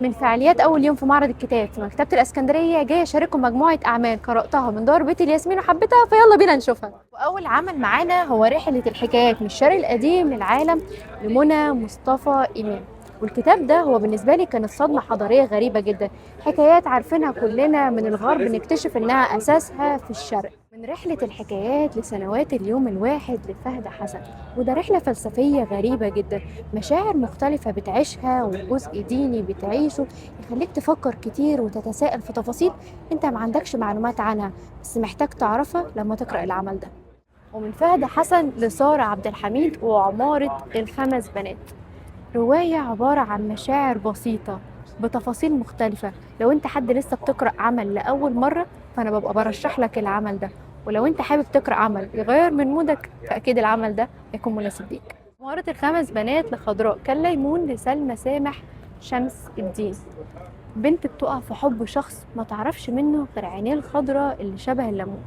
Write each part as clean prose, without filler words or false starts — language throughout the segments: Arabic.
من فعاليات أول يوم في معرض الكتاب في مكتبة الإسكندرية جاي أشارككم مجموعة أعمال قرأتها من دار بيت الياسمين وحبيتها، فيلا بينا نشوفها. وأول عمل معانا هو رحلة الحكايات من الشرق القديم للعالم لمنى مصطفى إمام. والكتاب ده هو بالنسبة لي كانت صدمة حضارية غريبة جدا، حكايات عارفينها كلنا من الغرب نكتشف إنها أساسها في الشرق. من رحلة الحكايات لسنوات اليوم الواحد لفهد حسن، وده رحلة فلسفية غريبة جدا، مشاعر مختلفة بتعيشها وجزء ديني بتعيشه يخليك تفكر كتير وتتساءل في تفاصيل انت ما عندكش معلومات عنها، بس محتاج تعرفها لما تقرأ العمل ده. ومن فهد حسن لسارة عبد الحميد وعمارة الخمس بنات، رواية عبارة عن مشاعر بسيطة بتفاصيل مختلفة. لو انت حد لسه بتقرأ عمل لأول مرة فأنا ببقى برشح لك العمل ده، ولو انت حابب تقرأ عمل يغير من مودك فأكيد العمل ده هيكون مناسب ليك. مهارة الخمس بنات لخضراء كالليمون لسلمى سامح شمس الدين، بنت بتقع في حب شخص ما تعرفش منه غير عينيه الخضراء اللي شبه الليمون،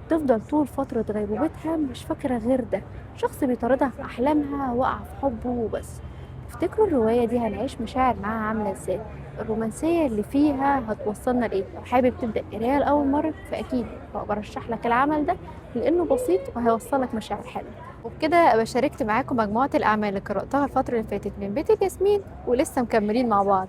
تفضل طول فترة غيبوبتها مش فاكرة غير ده، شخص بيطاردها في أحلامها وقع في حبه وبس. تفتكروا الرواية دي هنعيش مشاعر معاها عاملة ازاي؟ الرومانسية اللي فيها هتوصلنا لإيه؟ لو حابب تبدأ قراية لأول مرة فأكيد برشح لك العمل ده لأنه بسيط وهيوصلك مشاعر حلوة. وبكده أبقى شاركت معاكم مجموعة الأعمال اللي قرأتها الفترة اللي فاتت من بيت الياسمين ولسه مكملين مع بعض.